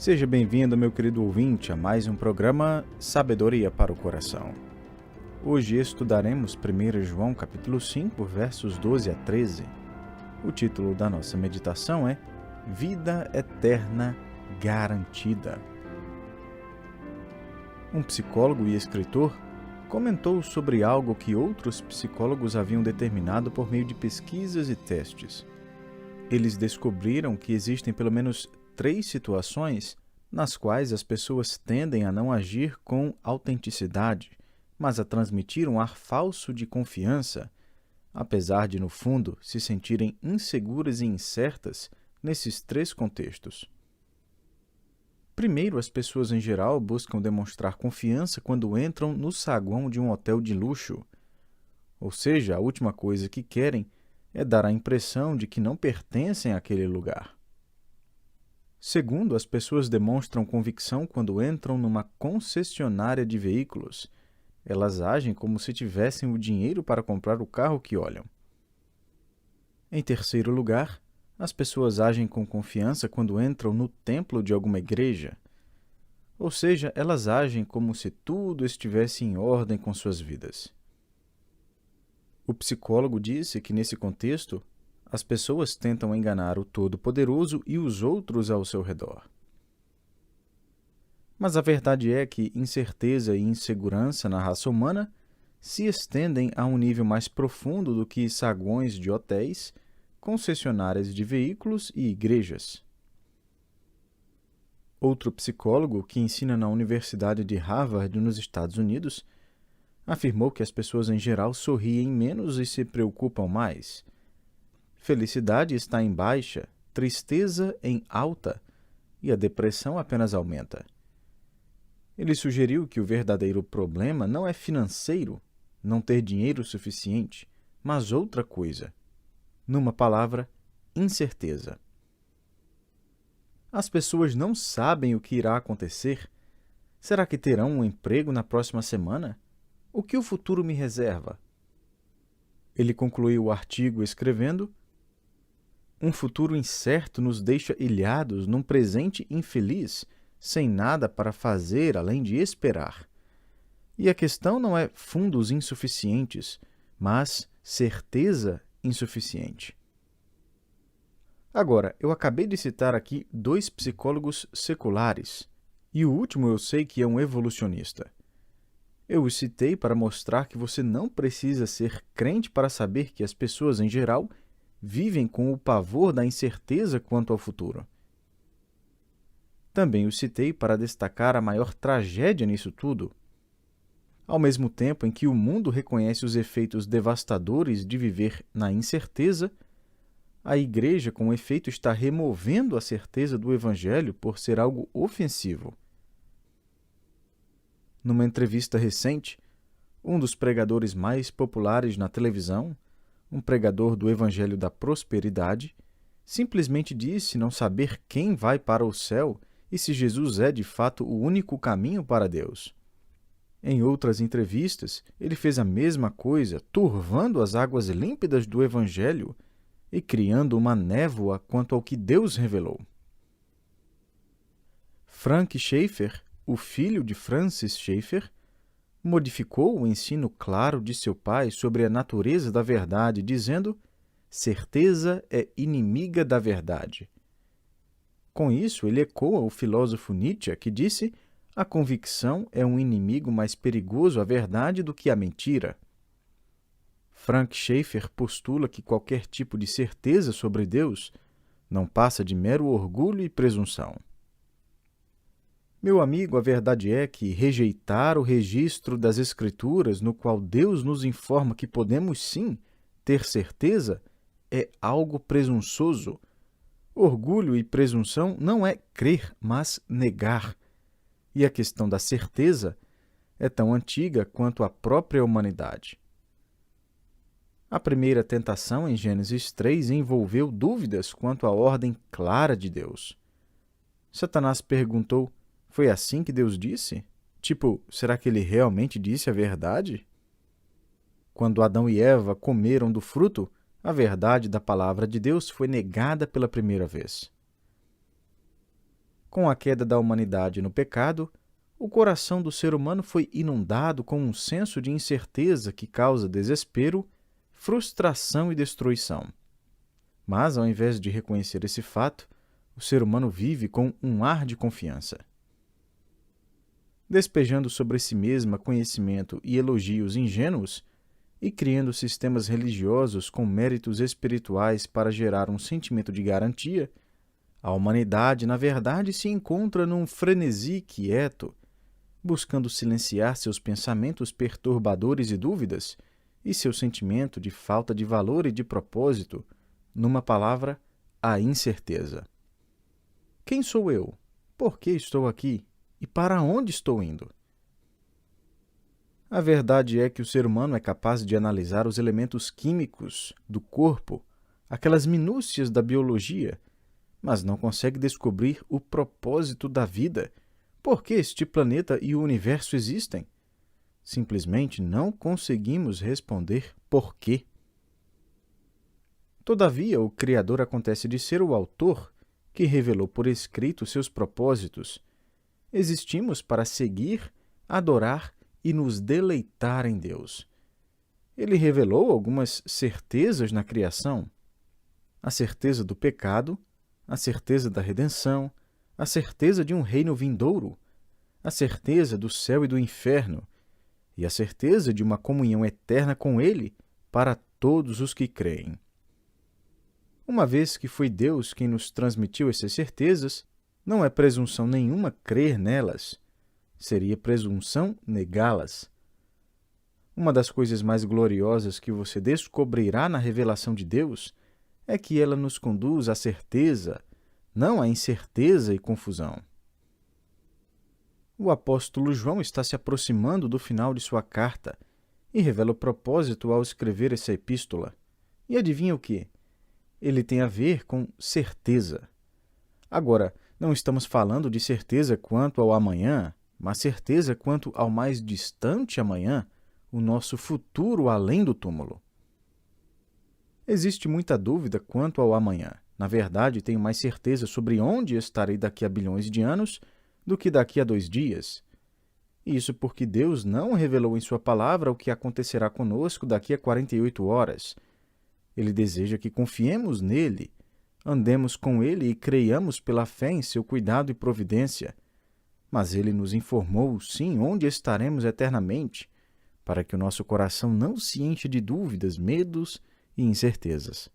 Seja bem-vindo, meu querido ouvinte, a mais um programa Sabedoria para o Coração. Hoje estudaremos 1 João capítulo 5, versos 12 a 13. O título da nossa meditação é Vida Eterna Garantida. Um psicólogo e escritor comentou sobre algo que outros psicólogos haviam determinado por meio de pesquisas e testes. Eles descobriram que existem pelo menos 3 situações nas quais as pessoas tendem a não agir com autenticidade, mas a transmitir um ar falso de confiança, apesar de, no fundo, se sentirem inseguras e incertas nesses 3 contextos. Primeiro, as pessoas em geral buscam demonstrar confiança quando entram no saguão de um hotel de luxo. Ou seja, a última coisa que querem é dar a impressão de que não pertencem àquele lugar. Segundo, as pessoas demonstram convicção quando entram numa concessionária de veículos. Elas agem como se tivessem o dinheiro para comprar o carro que olham. Em terceiro lugar, as pessoas agem com confiança quando entram no templo de alguma igreja. Ou seja, elas agem como se tudo estivesse em ordem com suas vidas. O psicólogo disse que, nesse contexto, as pessoas tentam enganar o Todo-Poderoso e os outros ao seu redor. Mas a verdade é que incerteza e insegurança na raça humana se estendem a um nível mais profundo do que saguões de hotéis, concessionárias de veículos e igrejas. Outro psicólogo, que ensina na Universidade de Harvard, nos Estados Unidos, afirmou que as pessoas em geral sorriem menos e se preocupam mais. Felicidade está em baixa, tristeza em alta, e a depressão apenas aumenta. Ele sugeriu que o verdadeiro problema não é financeiro, não ter dinheiro suficiente, mas outra coisa. Numa palavra, incerteza. As pessoas não sabem o que irá acontecer. Será que terão um emprego na próxima semana? O que o futuro me reserva? Ele concluiu o artigo escrevendo: um futuro incerto nos deixa ilhados num presente infeliz, sem nada para fazer além de esperar. E a questão não é fundos insuficientes, mas certeza insuficiente. Agora, eu acabei de citar aqui 2 psicólogos seculares, e o último eu sei que é um evolucionista. Eu os citei para mostrar que você não precisa ser crente para saber que as pessoas, em geral, vivem com o pavor da incerteza quanto ao futuro. Também os citei para destacar a maior tragédia nisso tudo. Ao mesmo tempo em que o mundo reconhece os efeitos devastadores de viver na incerteza, a Igreja, com efeito, está removendo a certeza do Evangelho por ser algo ofensivo. Numa entrevista recente, um dos pregadores mais populares na televisão, um pregador do Evangelho da Prosperidade, simplesmente disse não saber quem vai para o céu e se Jesus é de fato o único caminho para Deus. Em outras entrevistas, ele fez a mesma coisa, turvando as águas límpidas do Evangelho e criando uma névoa quanto ao que Deus revelou. Frank Schaeffer, o filho de Francis Schaeffer, modificou o ensino claro de seu pai sobre a natureza da verdade, dizendo: certeza é inimiga da verdade. Com isso, ele ecoa o filósofo Nietzsche, que disse: a convicção é um inimigo mais perigoso à verdade do que a mentira. Frank Schaeffer postula que qualquer tipo de certeza sobre Deus não passa de mero orgulho e presunção. Meu amigo, a verdade é que rejeitar o registro das Escrituras no qual Deus nos informa que podemos sim ter certeza é algo presunçoso. Orgulho e presunção não é crer, mas negar. E a questão da certeza é tão antiga quanto a própria humanidade. A primeira tentação em Gênesis 3 envolveu dúvidas quanto à ordem clara de Deus. Satanás perguntou: foi assim que Deus disse? Tipo, será que ele realmente disse a verdade? Quando Adão e Eva comeram do fruto, a verdade da palavra de Deus foi negada pela primeira vez. Com a queda da humanidade no pecado, o coração do ser humano foi inundado com um senso de incerteza que causa desespero, frustração e destruição. Mas, ao invés de reconhecer esse fato, o ser humano vive com um ar de confiança. Despejando sobre si mesma conhecimento e elogios ingênuos, e criando sistemas religiosos com méritos espirituais para gerar um sentimento de garantia, a humanidade, na verdade, se encontra num frenesi quieto, buscando silenciar seus pensamentos perturbadores e dúvidas e seu sentimento de falta de valor e de propósito, numa palavra, a incerteza. Quem sou eu? Por que estou aqui? E para onde estou indo? A verdade é que o ser humano é capaz de analisar os elementos químicos do corpo, aquelas minúcias da biologia, mas não consegue descobrir o propósito da vida. Por que este planeta e o universo existem? Simplesmente não conseguimos responder por quê. Todavia, o Criador acontece de ser o autor que revelou por escrito seus propósitos. Existimos para seguir, adorar e nos deleitar em Deus. Ele revelou algumas certezas na criação: a certeza do pecado, a certeza da redenção, a certeza de um reino vindouro, a certeza do céu e do inferno, e a certeza de uma comunhão eterna com Ele para todos os que creem. Uma vez que foi Deus quem nos transmitiu essas certezas, não é presunção nenhuma crer nelas. Seria presunção negá-las. Uma das coisas mais gloriosas que você descobrirá na revelação de Deus é que ela nos conduz à certeza, não à incerteza e confusão. O apóstolo João está se aproximando do final de sua carta e revela o propósito ao escrever essa epístola. E adivinha o quê? Ele tem a ver com certeza. Agora, não estamos falando de certeza quanto ao amanhã, mas certeza quanto ao mais distante amanhã, o nosso futuro além do túmulo. Existe muita dúvida quanto ao amanhã. Na verdade, tenho mais certeza sobre onde estarei daqui a bilhões de anos do que daqui a 2 dias. Isso porque Deus não revelou em sua palavra o que acontecerá conosco daqui a 48 horas. Ele deseja que confiemos nele, andemos com ele e creiamos pela fé em seu cuidado e providência. Mas ele nos informou, sim, onde estaremos eternamente, para que o nosso coração não se enche de dúvidas, medos e incertezas.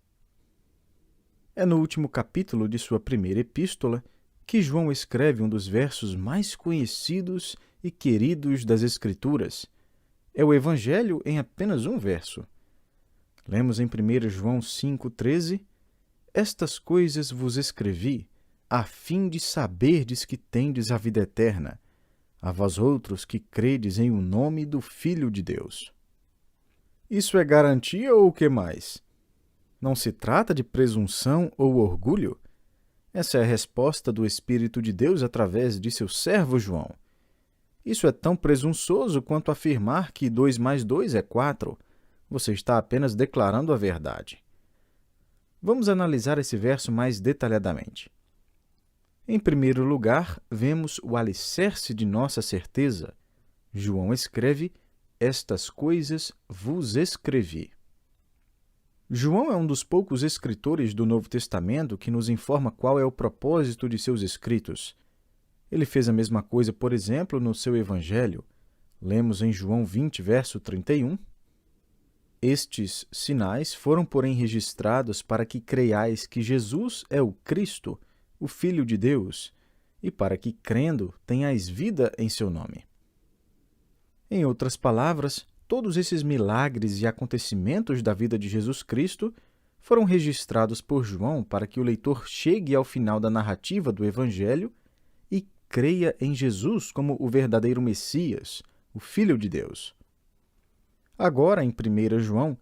É no último capítulo de sua primeira epístola que João escreve um dos versos mais conhecidos e queridos das Escrituras. É o Evangelho em apenas um verso. Lemos em 1 João 5,13: Estas coisas vos escrevi, a fim de saberdes que tendes a vida eterna, a vós outros que credes em o nome do Filho de Deus. Isso é garantia ou o que mais? Não se trata de presunção ou orgulho? Essa é a resposta do Espírito de Deus através de seu servo João. Isso é tão presunçoso quanto afirmar que 2 mais 2 é 4. Você está apenas declarando a verdade. Vamos analisar esse verso mais detalhadamente. Em primeiro lugar, vemos o alicerce de nossa certeza. João escreve: Estas coisas vos escrevi. João é um dos poucos escritores do Novo Testamento que nos informa qual é o propósito de seus escritos. Ele fez a mesma coisa, por exemplo, no seu Evangelho. Lemos em João 20, verso 31. Estes sinais foram, porém, registrados para que creiais que Jesus é o Cristo, o Filho de Deus, e para que, crendo, tenhais vida em seu nome. Em outras palavras, todos esses milagres e acontecimentos da vida de Jesus Cristo foram registrados por João para que o leitor chegue ao final da narrativa do Evangelho e creia em Jesus como o verdadeiro Messias, o Filho de Deus. Agora, em 1 João,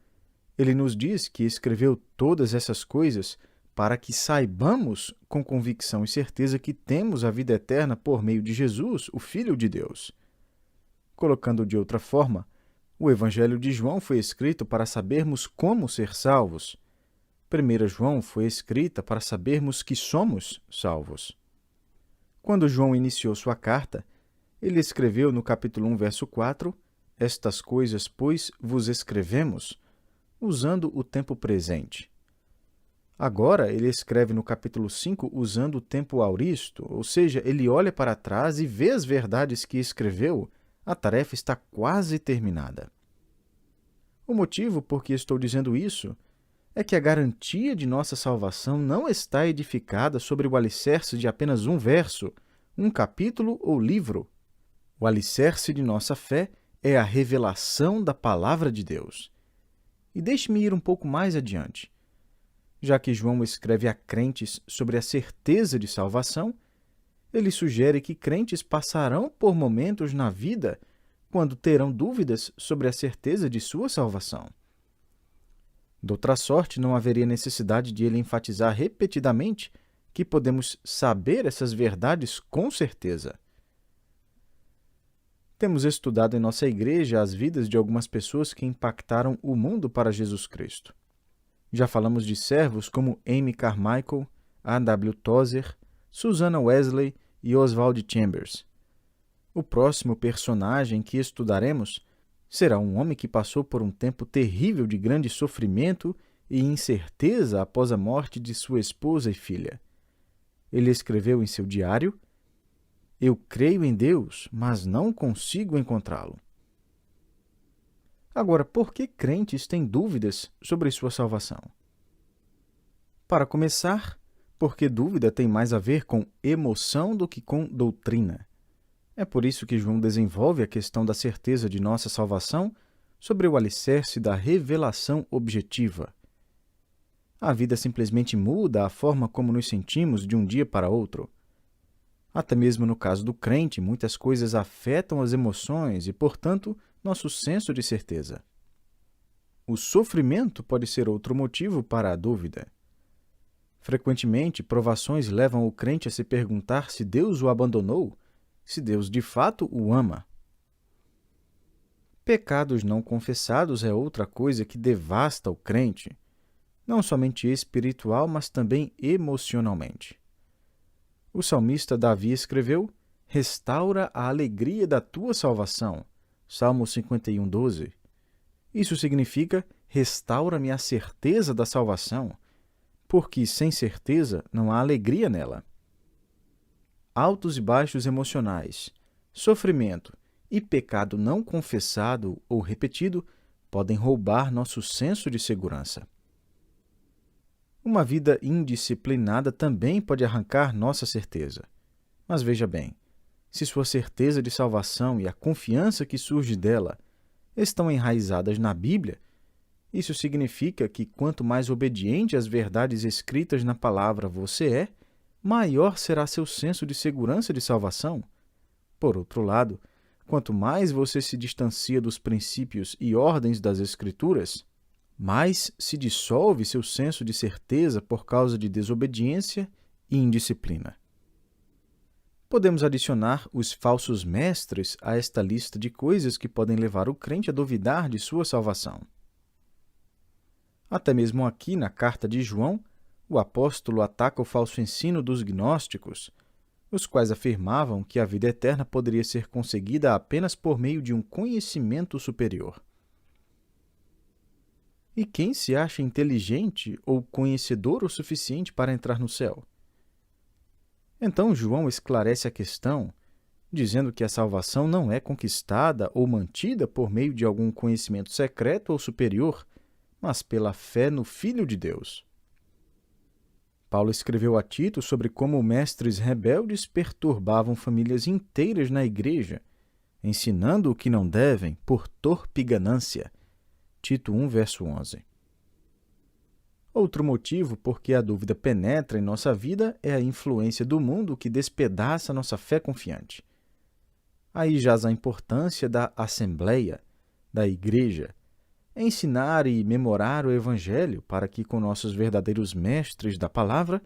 ele nos diz que escreveu todas essas coisas para que saibamos com convicção e certeza que temos a vida eterna por meio de Jesus, o Filho de Deus. Colocando de outra forma, o Evangelho de João foi escrito para sabermos como ser salvos. 1 João foi escrita para sabermos que somos salvos. Quando João iniciou sua carta, ele escreveu no capítulo 1, verso 4, "Estas coisas, pois, vos escrevemos", usando o tempo presente. Agora, ele escreve no capítulo 5 usando o tempo auristo, ou seja, ele olha para trás e vê as verdades que escreveu. A tarefa está quase terminada. O motivo por que estou dizendo isso é que a garantia de nossa salvação não está edificada sobre o alicerce de apenas um verso, um capítulo ou livro. O alicerce de nossa fé é a revelação da Palavra de Deus. E deixe-me ir um pouco mais adiante. Já que João escreve a crentes sobre a certeza de salvação, ele sugere que crentes passarão por momentos na vida quando terão dúvidas sobre a certeza de sua salvação. De outra sorte, não haveria necessidade de ele enfatizar repetidamente que podemos saber essas verdades com certeza. Temos estudado em nossa igreja as vidas de algumas pessoas que impactaram o mundo para Jesus Cristo. Já falamos de servos como Amy Carmichael, A.W. Tozer, Susanna Wesley e Oswald Chambers. O próximo personagem que estudaremos será um homem que passou por um tempo terrível de grande sofrimento e incerteza após a morte de sua esposa e filha. Ele escreveu em seu diário: "Eu creio em Deus, mas não consigo encontrá-lo." Agora, por que crentes têm dúvidas sobre sua salvação? Para começar, porque dúvida tem mais a ver com emoção do que com doutrina. É por isso que João desenvolve a questão da certeza de nossa salvação sobre o alicerce da revelação objetiva. A vida simplesmente muda a forma como nos sentimos de um dia para outro. Até mesmo no caso do crente, muitas coisas afetam as emoções e, portanto, nosso senso de certeza. O sofrimento pode ser outro motivo para a dúvida. Frequentemente, provações levam o crente a se perguntar se Deus o abandonou, se Deus de fato o ama. Pecados não confessados é outra coisa que devasta o crente, não somente espiritual, mas também emocionalmente. O salmista Davi escreveu: "Restaura a alegria da tua salvação." Salmo 51, 12. Isso significa: restaura-me a certeza da salvação, porque sem certeza não há alegria nela. Altos e baixos emocionais, sofrimento e pecado não confessado ou repetido podem roubar nosso senso de segurança. Uma vida indisciplinada também pode arrancar nossa certeza. Mas veja bem, se sua certeza de salvação e a confiança que surge dela estão enraizadas na Bíblia, isso significa que quanto mais obediente às verdades escritas na palavra você é, maior será seu senso de segurança de salvação. Por outro lado, quanto mais você se distancia dos princípios e ordens das Escrituras, mais se dissolve seu senso de certeza por causa de desobediência e indisciplina. Podemos adicionar os falsos mestres a esta lista de coisas que podem levar o crente a duvidar de sua salvação. Até mesmo aqui na carta de João, o apóstolo ataca o falso ensino dos gnósticos, os quais afirmavam que a vida eterna poderia ser conseguida apenas por meio de um conhecimento superior. E quem se acha inteligente ou conhecedor o suficiente para entrar no céu? Então João esclarece a questão, dizendo que a salvação não é conquistada ou mantida por meio de algum conhecimento secreto ou superior, mas pela fé no Filho de Deus. Paulo escreveu a Tito sobre como mestres rebeldes perturbavam famílias inteiras na igreja, ensinando o que não devem por torpe ganância. Tito 1, verso 11. Outro motivo por que a dúvida penetra em nossa vida é a influência do mundo que despedaça nossa fé confiante. Aí jaz a importância da assembleia, da igreja, ensinar e memorar o Evangelho para que, com nossos verdadeiros mestres da palavra,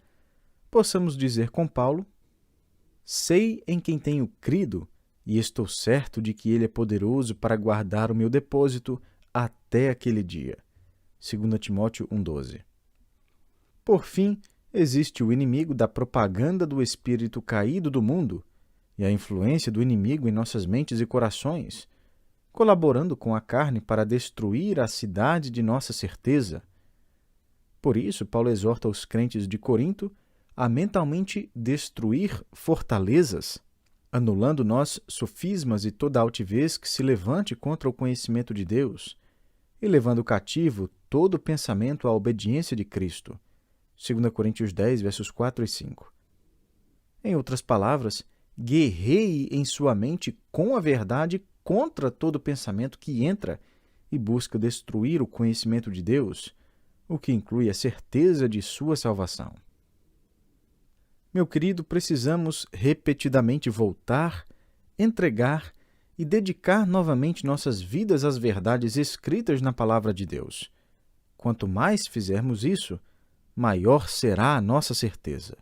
possamos dizer com Paulo: "Sei em quem tenho crido e estou certo de que Ele é poderoso para guardar o meu depósito até aquele dia." 2 Timóteo 1,12. Por fim, Existe o inimigo da propaganda do espírito caído do mundo e a influência do inimigo em nossas mentes e corações, colaborando com a carne para destruir a cidade de nossa certeza. Por isso, Paulo exorta os crentes de Corinto a mentalmente destruir fortalezas, anulando nós sofismas e toda altivez que se levante contra o conhecimento de Deus, e levando cativo todo pensamento à obediência de Cristo. 2 Coríntios 10, versos 4 e 5. Em outras palavras, guerreie em sua mente com a verdade contra todo pensamento que entra e busca destruir o conhecimento de Deus, o que inclui a certeza de sua salvação. Meu querido, precisamos repetidamente voltar, entregar e dedicar novamente nossas vidas às verdades escritas na Palavra de Deus. Quanto mais fizermos isso, maior será a nossa certeza.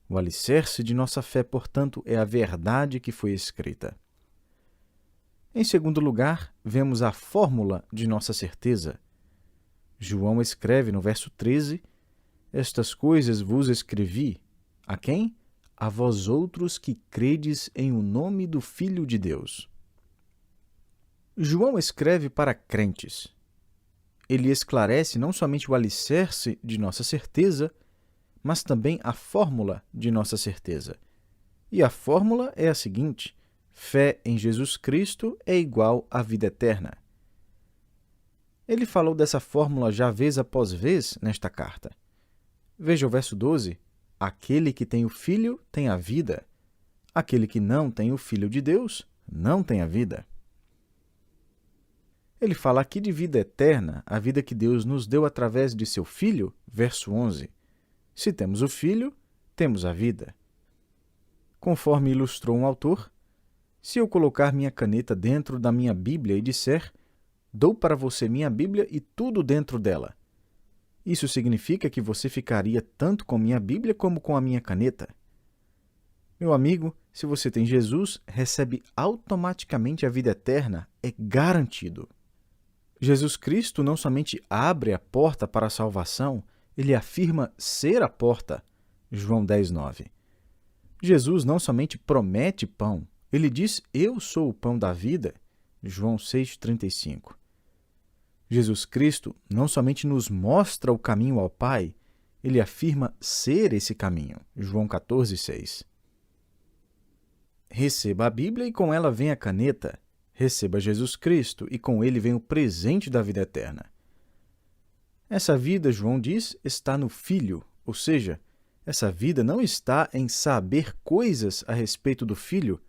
O alicerce de nossa fé, portanto, é a verdade que foi escrita. Em segundo lugar, vemos a fórmula de nossa certeza. João escreve no verso 13: Estas coisas vos escrevi. A quem? A vós outros que credes em o nome do Filho de Deus. João escreve para crentes. Ele esclarece não somente o alicerce de nossa certeza, mas também a fórmula de nossa certeza. E a fórmula é a seguinte: fé em Jesus Cristo é igual à vida eterna. Ele falou dessa fórmula já vez após vez nesta carta. Veja o verso 12. Aquele que tem o Filho tem a vida. Aquele que não tem o Filho de Deus não tem a vida. Ele fala aqui de vida eterna, a vida que Deus nos deu através de seu Filho, verso 11. Se temos o Filho, temos a vida. Conforme ilustrou um autor, se eu colocar minha caneta dentro da minha Bíblia e disser, dou para você minha Bíblia e tudo dentro dela, isso significa que você ficaria tanto com minha Bíblia como com a minha caneta? Meu amigo, se você tem Jesus, recebe automaticamente a vida eterna, é garantido. Jesus Cristo não somente abre a porta para a salvação, ele afirma ser a porta. João 10, 9. Jesus não somente promete pão, ele diz, eu sou o pão da vida. João 6, 35. Jesus Cristo não somente nos mostra o caminho ao Pai, ele afirma ser esse caminho. João 14, 6. Receba a Bíblia e com ela vem a caneta. Receba Jesus Cristo e com ele vem o presente da vida eterna. Essa vida, João diz, está no Filho, ou seja, essa vida não está em saber coisas a respeito do Filho,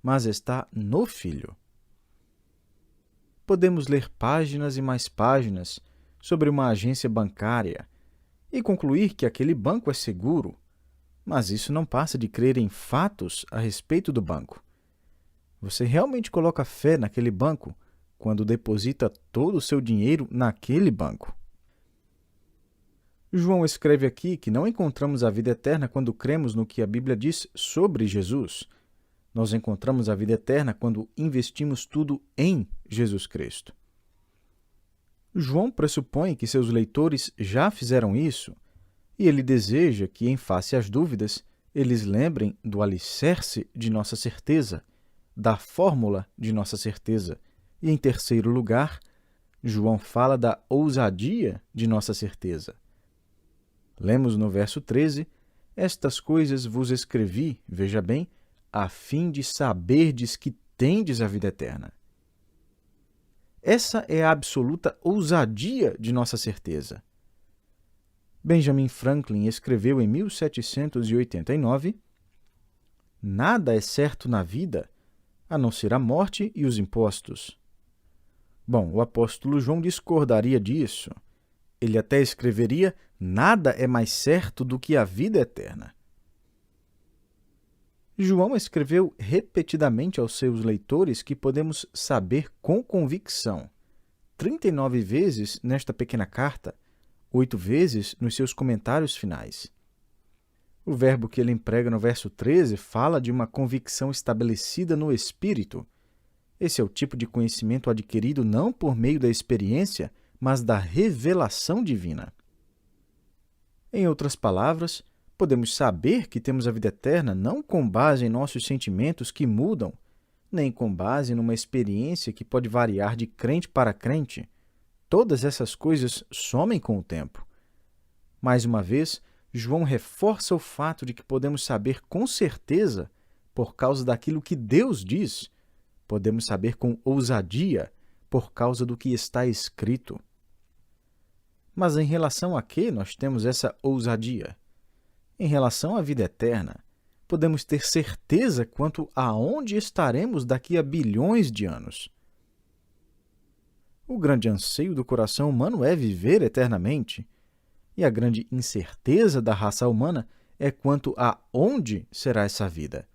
mas está no Filho. Podemos ler páginas e mais páginas sobre uma agência bancária e concluir que aquele banco é seguro, mas isso não passa de crer em fatos a respeito do banco. Você realmente coloca fé naquele banco quando deposita todo o seu dinheiro naquele banco. João escreve aqui que não encontramos a vida eterna quando cremos no que a Bíblia diz sobre Jesus. Nós encontramos a vida eterna quando investimos tudo em Jesus Cristo. João pressupõe que seus leitores já fizeram isso e ele deseja que, em face às dúvidas, eles lembrem do alicerce de nossa certeza, da fórmula de nossa certeza. E, em terceiro lugar, João fala da ousadia de nossa certeza. Lemos no verso 13, estas coisas vos escrevi, veja bem, a fim de saberdes que tendes a vida eterna. Essa é a absoluta ousadia de nossa certeza. Benjamin Franklin escreveu em 1789, nada é certo na vida, a não ser a morte e os impostos. Bom, o apóstolo João discordaria disso. Ele até escreveria, nada é mais certo do que a vida eterna. João escreveu repetidamente aos seus leitores que podemos saber com convicção, 39 vezes nesta pequena carta, 8 vezes nos seus comentários finais. O verbo que ele emprega no verso 13 fala de uma convicção estabelecida no Espírito. Esse é o tipo de conhecimento adquirido não por meio da experiência, mas da revelação divina. Em outras palavras, podemos saber que temos a vida eterna não com base em nossos sentimentos que mudam, nem com base numa experiência que pode variar de crente para crente. Todas essas coisas somem com o tempo. Mais uma vez, João reforça o fato de que podemos saber com certeza por causa daquilo que Deus diz. Podemos saber com ousadia por causa do que está escrito. Mas em relação a que nós temos essa ousadia? Em relação à vida eterna, podemos ter certeza quanto a onde estaremos daqui a bilhões de anos. O grande anseio do coração humano é viver eternamente, e a grande incerteza da raça humana é quanto a onde será essa vida.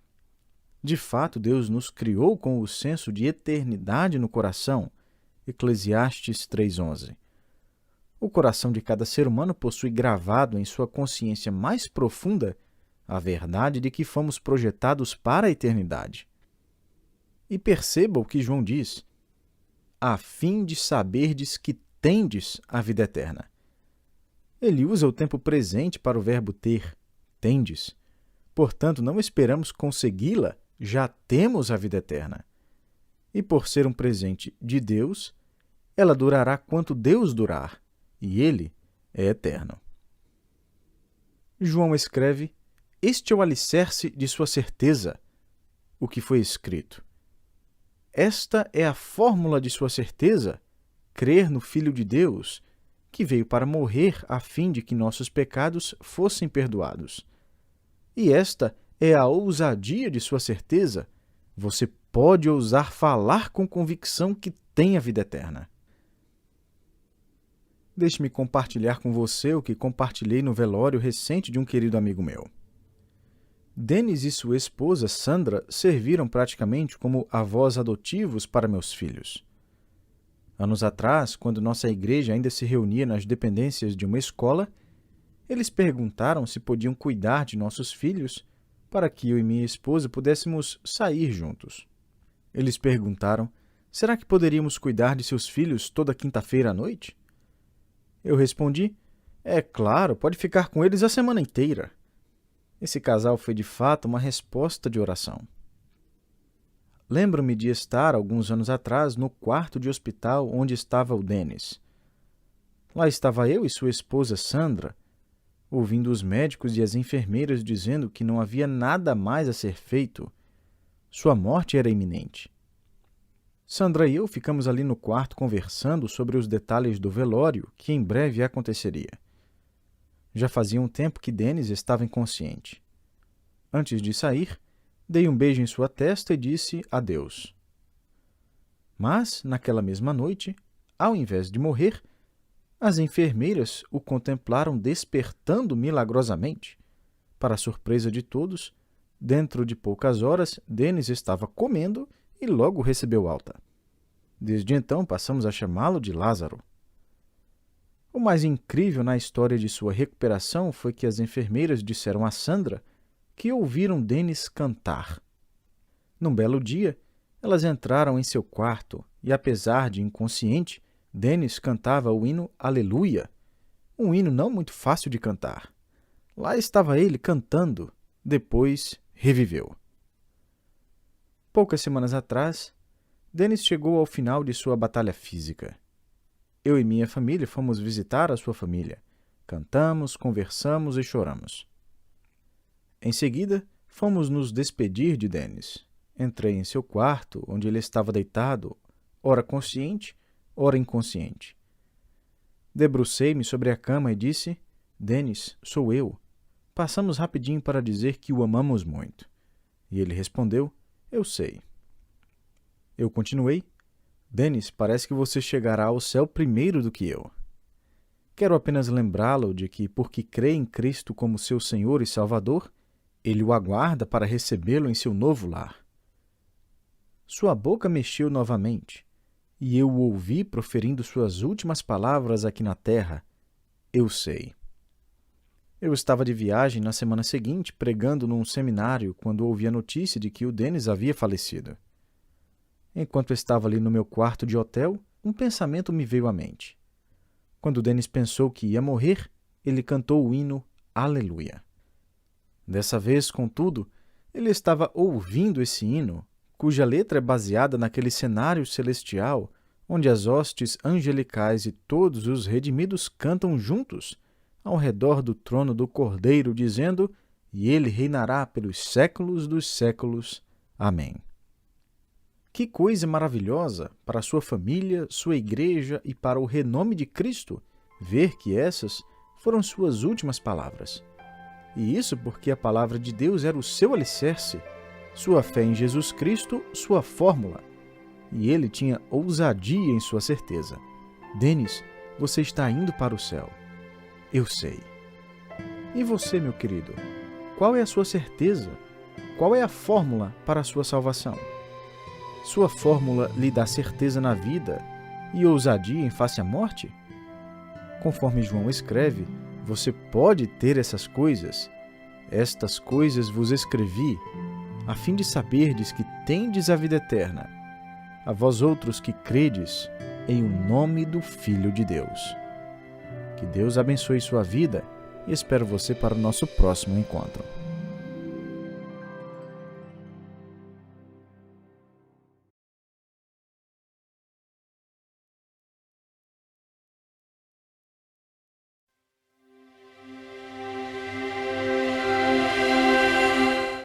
De fato, Deus nos criou com o senso de eternidade no coração. Eclesiastes 3:11. O coração de cada ser humano possui gravado em sua consciência mais profunda a verdade de que fomos projetados para a eternidade. E perceba o que João diz: a fim de saberdes que tendes a vida eterna. Ele usa o tempo presente para o verbo ter, tendes. Portanto, não esperamos consegui-la, já temos a vida eterna. E por ser um presente de Deus, ela durará quanto Deus durar, e Ele é eterno. João escreve: este é o alicerce de sua certeza, o que foi escrito. Esta é a fórmula de sua certeza, crer no Filho de Deus, que veio para morrer a fim de que nossos pecados fossem perdoados. E esta é a ousadia de sua certeza, você pode ousar falar com convicção que tem a vida eterna. Deixe-me compartilhar com você o que compartilhei no velório recente de um querido amigo meu. Dennis e sua esposa, Sandra, serviram praticamente como avós adotivos para meus filhos. Anos atrás, quando nossa igreja ainda se reunia nas dependências de uma escola, eles perguntaram se podiam cuidar de nossos filhos para que eu e minha esposa pudéssemos sair juntos. Eles perguntaram: será que poderíamos cuidar de seus filhos toda quinta-feira à noite? Eu respondi: é claro, pode ficar com eles a semana inteira. Esse casal foi de fato uma resposta de oração. Lembro-me de estar, alguns anos atrás, no quarto de hospital onde estava o Dennis. Lá estava eu e sua esposa Sandra, ouvindo os médicos e as enfermeiras dizendo que não havia nada mais a ser feito. Sua morte era iminente. Sandra e eu ficamos ali no quarto conversando sobre os detalhes do velório que em breve aconteceria. Já fazia um tempo que Dennis estava inconsciente. Antes de sair, dei um beijo em sua testa e disse adeus. Mas, naquela mesma noite, ao invés de morrer, as enfermeiras o contemplaram despertando milagrosamente. Para a surpresa de todos, dentro de poucas horas, Dennis estava comendo e logo recebeu alta. Desde então, passamos a chamá-lo de Lázaro. O mais incrível na história de sua recuperação foi que as enfermeiras disseram a Sandra que ouviram Dennis cantar. Num belo dia, elas entraram em seu quarto e, apesar de inconsciente, Dennis cantava o hino Aleluia, um hino não muito fácil de cantar. Lá estava ele cantando, depois reviveu. Poucas semanas atrás, Dennis chegou ao final de sua batalha física. Eu e minha família fomos visitar a sua família. Cantamos, conversamos e choramos. Em seguida, fomos nos despedir de Dennis. Entrei em seu quarto, onde ele estava deitado, ora consciente, ora inconsciente. Debrucei-me sobre a cama e disse: Dennis, sou eu. Passamos rapidinho para dizer que o amamos muito. E ele respondeu: eu sei. Eu continuei: Dennis, parece que você chegará ao céu primeiro do que eu. Quero apenas lembrá-lo de que, porque crê em Cristo como seu Senhor e Salvador, ele o aguarda para recebê-lo em seu novo lar. Sua boca mexeu novamente, e eu o ouvi proferindo suas últimas palavras aqui na terra: eu sei. Eu estava de viagem na semana seguinte, pregando num seminário, quando ouvi a notícia de que o Dennis havia falecido. Enquanto estava ali no meu quarto de hotel, um pensamento me veio à mente. Quando Dennis pensou que ia morrer, ele cantou o hino Aleluia. Dessa vez, contudo, ele estava ouvindo esse hino, cuja letra é baseada naquele cenário celestial onde as hostes angelicais e todos os redimidos cantam juntos ao redor do trono do Cordeiro, dizendo: "E ele reinará pelos séculos dos séculos. Amém." Que coisa maravilhosa para sua família, sua igreja e para o renome de Cristo ver que essas foram suas últimas palavras. E isso porque a palavra de Deus era o seu alicerce, sua fé em Jesus Cristo, sua fórmula. E ele tinha ousadia em sua certeza. Denis, você está indo para o céu. Eu sei. E você, meu querido? Qual é a sua certeza? Qual é a fórmula para a sua salvação? Sua fórmula lhe dá certeza na vida e ousadia em face à morte? Conforme João escreve, você pode ter essas coisas. Estas coisas vos escrevi, a fim de saberdes que tendes a vida eterna, a vós outros que credes em o nome do Filho de Deus. Que Deus abençoe sua vida e espero você para o nosso próximo encontro.